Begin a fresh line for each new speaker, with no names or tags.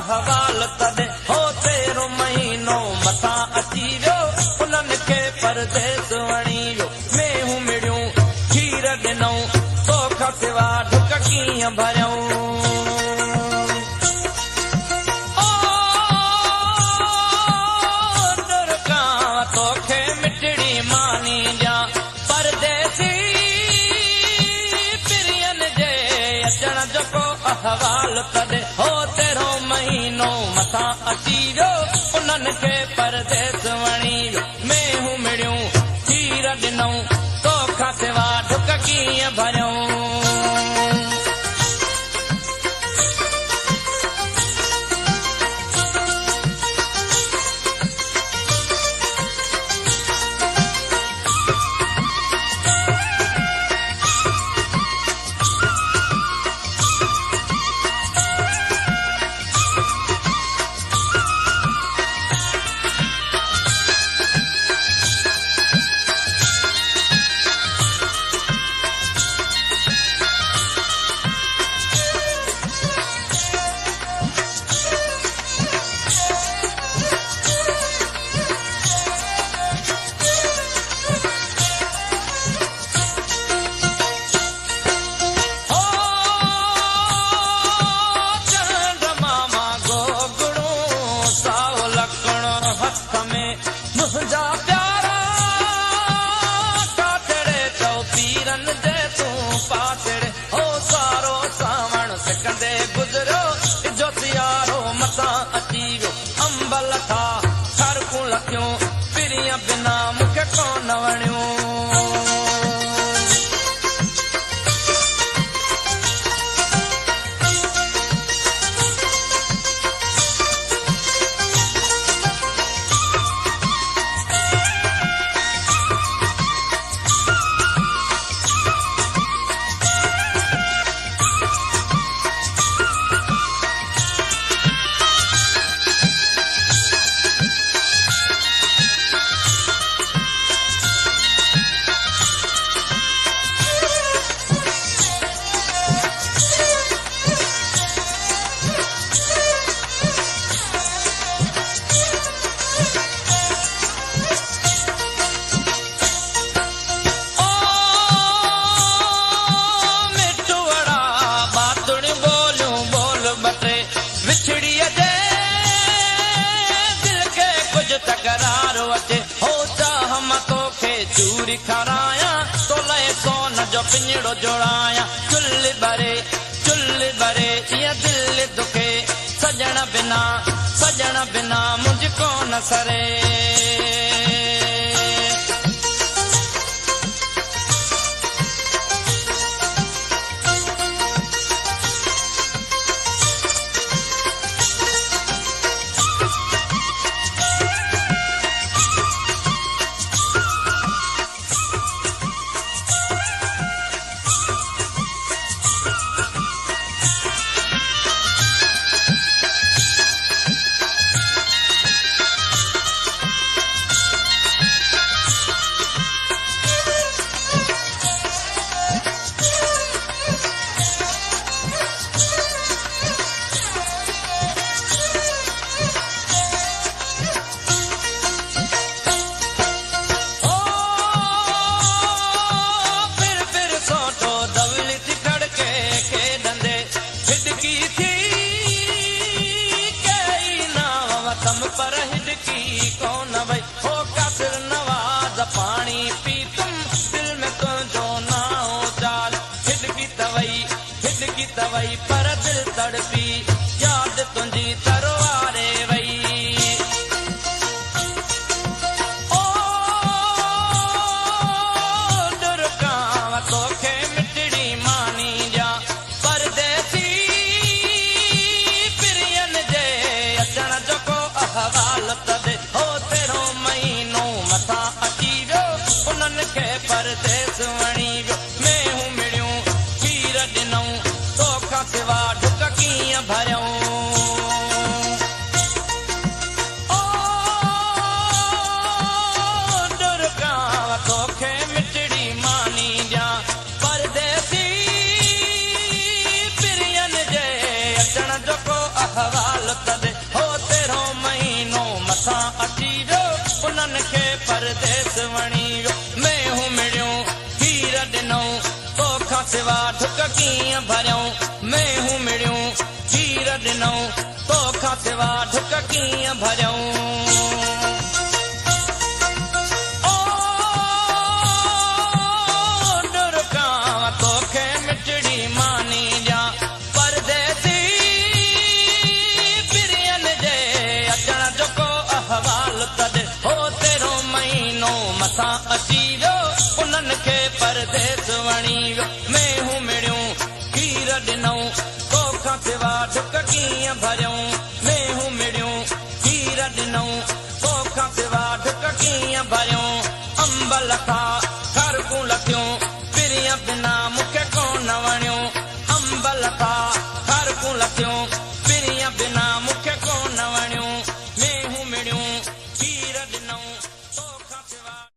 अहवाल तॾहिं हो तेरो महीनो मथां अची वियो उन्हनि खे परदेस वणी वियो मेहूं मिड़ियूं खीर ॾिनऊं तोखां सिवा ढुक कीअं भरियऊं तोखे मिठड़ी मानी ॾियां परदेसी पिरियन जे अचण जो को अहवाल तॾहिं हो तेरो महीनो मथां अची वियो उन्हनि खे परदेस वणी वियो मेहूं मिड़ियूं खीर ॾिनऊं तोखां सिवा ढुक कीअं भरियऊं मुंहिंजा प्यारा काटड़े चौ पीरन जे तूं पातड़े हो सारो सावण सिकंदे गुज़रियो जो सियारो मथां अची वियो अंब लथा खरकूं लथियूं पिरीअ बिना मूंखे कोन वणियूं चूरी खाराया तो लए सोन जो पिंजड़ो जोड़ाया चुल्ली भरे इहा दिल दुखे सजण बिना मुझको न सरे पर हिडकी कौन भई हो कासिर नवाज पानी पी तुम दिल में तुझो नाओ चाल हिडकी तवई पर दिल तड़पी याद तुझी तरवारे वई ओ दुर्गाव तोखे मिठड़ी मानी ॾियां परदेसी पिरियन जे अचण जो को अहवाल तॾहिं हो तेरो महीनो मथां अची वियो उन्हनि खे परदेस वणी वियो मेहूं मिड़ियूं खीर ॾिनऊं तोखां सिवा ढुक कीअं भरियऊं कीअं भरियऊं मेहूं मिड़ियूं खीर ॾिनऊं तोखां सिवा ढुक कीअं भरियऊं ओ ॾुरकां तोखे मिठड़ी मानी ॾियां परदेसी पिरियन जे अचण जो को अहवाल तॾ हो तेरो महीनो मथां अची वियो उन्हनि खे परदेस वणी वियो मेहूं मिड़ियूं खीर ॾिनऊं तोखां सिवा ढुक कीअं भरियऊं मेहूं मिड़ियूं खीर ॾिनऊं तोखां सिवा ढुक कीअं भरियऊं अंब लथा खरकूं लथियूं पिरिय बिना मूंखे कोन वणियूं अंब लथा खरकूं लथियूं